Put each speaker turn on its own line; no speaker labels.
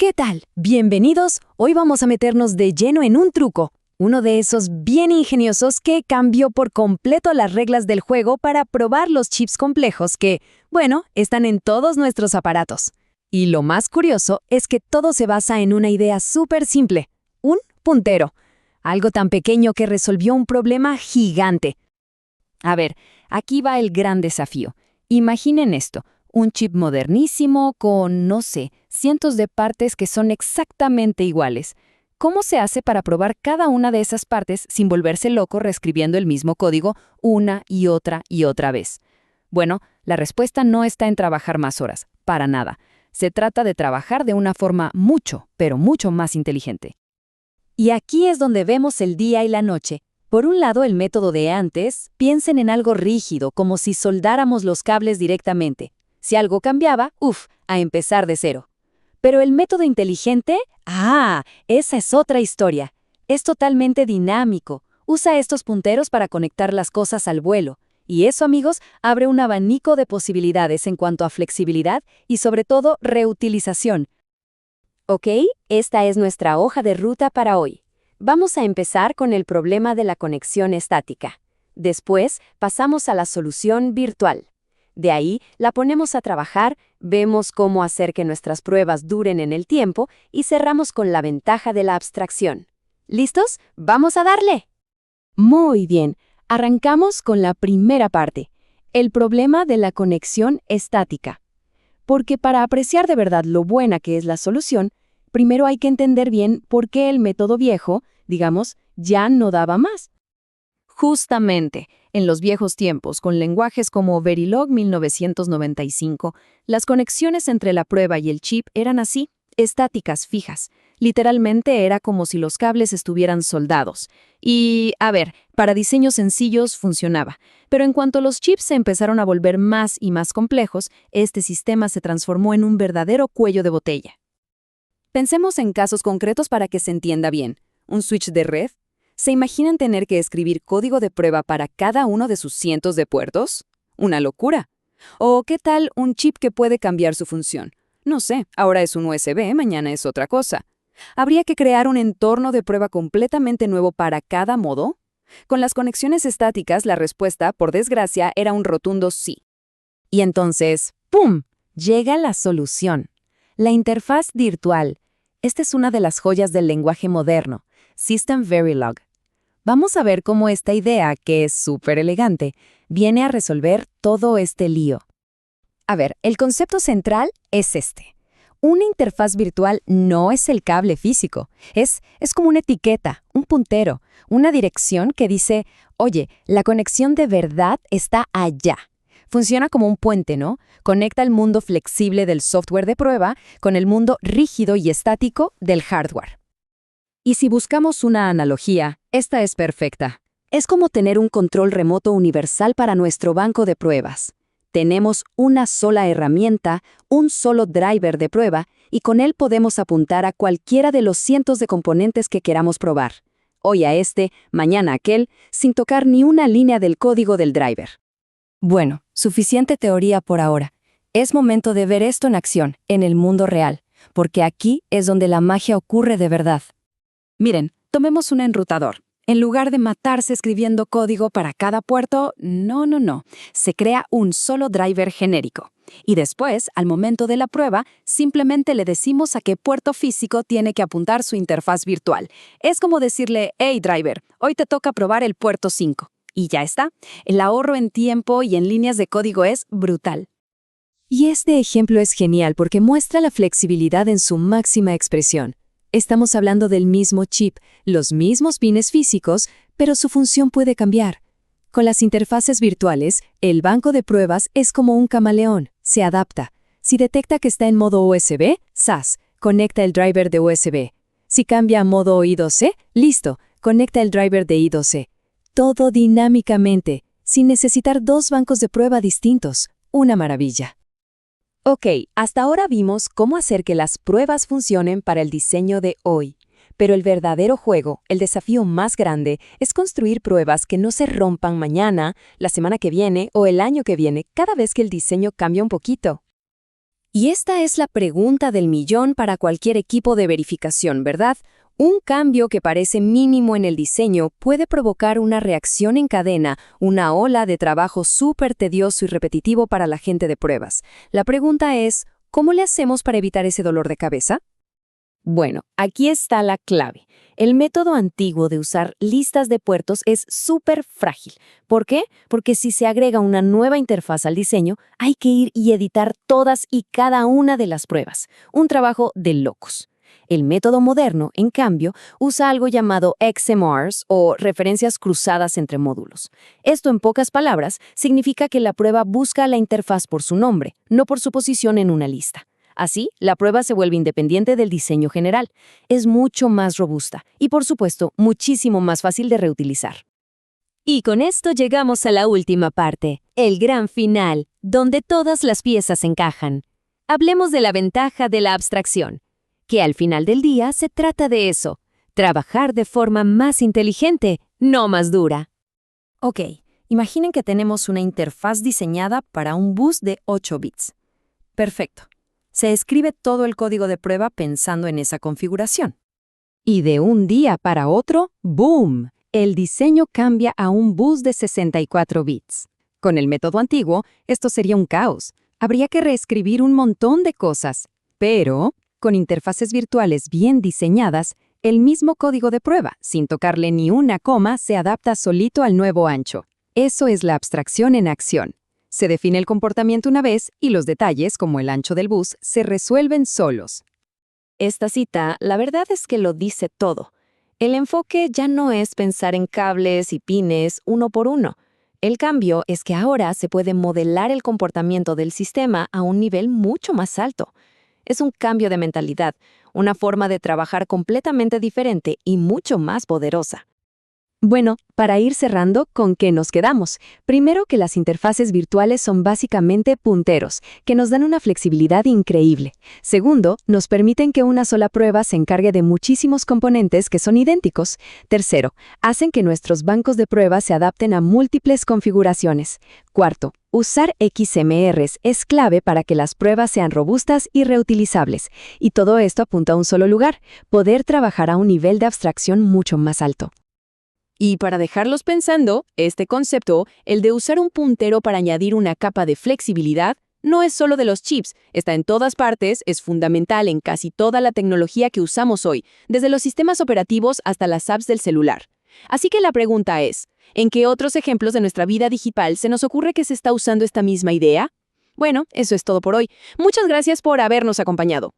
¿Qué tal? Bienvenidos. Hoy vamos a meternos de lleno en un truco, uno de esos bien ingeniosos que cambió por completo las reglas del juego para probar los chips complejos que, bueno, están en todos nuestros aparatos. Y lo más curioso es que todo se basa en una idea súper simple, un puntero, algo tan pequeño que resolvió un problema gigante. A ver, aquí va el gran desafío. Imaginen esto. Un chip modernísimo con, no sé, cientos de partes que son exactamente iguales. ¿Cómo se hace para probar cada una de esas partes sin volverse loco reescribiendo el mismo código una y otra vez? Bueno, la respuesta no está en trabajar más horas, para nada. Se trata de trabajar de una forma mucho, pero mucho más inteligente. Y aquí es donde vemos el día y la noche. Por un lado, el método de antes, piensen en algo rígido, como si soldáramos los cables directamente. Si algo cambiaba, a empezar de cero. Pero el método inteligente, esa es otra historia. Es totalmente dinámico. Usa estos punteros para conectar las cosas al vuelo. Y eso, amigos, abre un abanico de posibilidades en cuanto a flexibilidad y, sobre todo, reutilización. Ok, esta es nuestra hoja de ruta para hoy. Vamos a empezar con el problema de la conexión estática. Después, pasamos a la solución virtual. De ahí, la ponemos a trabajar, vemos cómo hacer que nuestras pruebas duren en el tiempo y cerramos con la ventaja de la abstracción. ¿Listos? ¡Vamos a darle! Muy bien, arrancamos con la primera parte, el problema de la conexión estática. Porque para apreciar de verdad lo buena que es la solución, primero hay que entender bien por qué el método viejo, digamos, ya no daba más. Justamente, en los viejos tiempos, con lenguajes como Verilog 1995, las conexiones entre la prueba y el chip eran así, estáticas, fijas. Literalmente era como si los cables estuvieran soldados. Y, para diseños sencillos funcionaba. Pero en cuanto los chips se empezaron a volver más y más complejos, este sistema se transformó en un verdadero cuello de botella. Pensemos en casos concretos para que se entienda bien. Un switch de red. ¿Se imaginan tener que escribir código de prueba para cada uno de sus cientos de puertos? ¡Una locura! ¿O qué tal un chip que puede cambiar su función? No sé, ahora es un USB, mañana es otra cosa. ¿Habría que crear un entorno de prueba completamente nuevo para cada modo? Con las conexiones estáticas, la respuesta, por desgracia, era un rotundo sí. Y entonces, ¡pum!, llega la solución. La interfaz virtual. Esta es una de las joyas del lenguaje moderno. System Verilog. Vamos a ver cómo esta idea, que es súper elegante, viene a resolver todo este lío. El concepto central es este. Una interfaz virtual no es el cable físico. Es como una etiqueta, un puntero, una dirección que dice, oye, la conexión de verdad está allá. Funciona como un puente, ¿no? Conecta el mundo flexible del software de prueba con el mundo rígido y estático del hardware. Y si buscamos una analogía, esta es perfecta. Es como tener un control remoto universal para nuestro banco de pruebas. Tenemos una sola herramienta, un solo driver de prueba, y con él podemos apuntar a cualquiera de los cientos de componentes que queramos probar. Hoy a este, mañana a aquel, sin tocar ni una línea del código del driver. Bueno, suficiente teoría por ahora. Es momento de ver esto en acción, en el mundo real, porque aquí es donde la magia ocurre de verdad. Miren, tomemos un enrutador. En lugar de matarse escribiendo código para cada puerto, no. Se crea un solo driver genérico. Y después, al momento de la prueba, simplemente le decimos a qué puerto físico tiene que apuntar su interfaz virtual. Es como decirle, hey driver, hoy te toca probar el puerto 5. Y ya está. El ahorro en tiempo y en líneas de código es brutal. Y este ejemplo es genial porque muestra la flexibilidad en su máxima expresión. Estamos hablando del mismo chip, los mismos pines físicos, pero su función puede cambiar. Con las interfaces virtuales, el banco de pruebas es como un camaleón, se adapta. Si detecta que está en modo USB, ¡zas!, conecta el driver de USB. Si cambia a modo I2C, listo, conecta el driver de I2C. Todo dinámicamente, sin necesitar dos bancos de prueba distintos. Una maravilla. Ok, hasta ahora vimos cómo hacer que las pruebas funcionen para el diseño de hoy. Pero el verdadero juego, el desafío más grande, es construir pruebas que no se rompan mañana, la semana que viene o el año que viene, cada vez que el diseño cambia un poquito. Y esta es la pregunta del millón para cualquier equipo de verificación, ¿verdad? Un cambio que parece mínimo en el diseño puede provocar una reacción en cadena, una ola de trabajo súper tedioso y repetitivo para la gente de pruebas. La pregunta es, ¿cómo le hacemos para evitar ese dolor de cabeza? Bueno, aquí está la clave. El método antiguo de usar listas de puertos es súper frágil. ¿Por qué? Porque si se agrega una nueva interfaz al diseño, hay que ir y editar todas y cada una de las pruebas. Un trabajo de locos. El método moderno, en cambio, usa algo llamado XMRs o referencias cruzadas entre módulos. Esto, en pocas palabras, significa que la prueba busca a la interfaz por su nombre, no por su posición en una lista. Así, la prueba se vuelve independiente del diseño general. Es mucho más robusta y, por supuesto, muchísimo más fácil de reutilizar. Y con esto llegamos a la última parte, el gran final, donde todas las piezas encajan. Hablemos de la ventaja de la abstracción, que al final del día se trata de eso, trabajar de forma más inteligente, no más dura. Ok, imaginen que tenemos una interfaz diseñada para un bus de 8 bits. Perfecto. Se escribe todo el código de prueba pensando en esa configuración. Y de un día para otro, ¡boom! El diseño cambia a un bus de 64 bits. Con el método antiguo, esto sería un caos. Habría que reescribir un montón de cosas. Pero, con interfaces virtuales bien diseñadas, el mismo código de prueba, sin tocarle ni una coma, se adapta solito al nuevo ancho. Eso es la abstracción en acción. Se define el comportamiento una vez y los detalles, como el ancho del bus, se resuelven solos. Esta cita, la verdad es que lo dice todo. El enfoque ya no es pensar en cables y pines uno por uno. El cambio es que ahora se puede modelar el comportamiento del sistema a un nivel mucho más alto. Es un cambio de mentalidad, una forma de trabajar completamente diferente y mucho más poderosa. Bueno, para ir cerrando, ¿con qué nos quedamos? Primero, que las interfaces virtuales son básicamente punteros, que nos dan una flexibilidad increíble. Segundo, nos permiten que una sola prueba se encargue de muchísimos componentes que son idénticos. Tercero, hacen que nuestros bancos de pruebas se adapten a múltiples configuraciones. Cuarto, usar XMRs es clave para que las pruebas sean robustas y reutilizables. Y todo esto apunta a un solo lugar, poder trabajar a un nivel de abstracción mucho más alto. Y para dejarlos pensando, este concepto, el de usar un puntero para añadir una capa de flexibilidad, no es solo de los chips, está en todas partes, es fundamental en casi toda la tecnología que usamos hoy, desde los sistemas operativos hasta las apps del celular. Así que la pregunta es, ¿en qué otros ejemplos de nuestra vida digital se nos ocurre que se está usando esta misma idea? Bueno, eso es todo por hoy. Muchas gracias por habernos acompañado.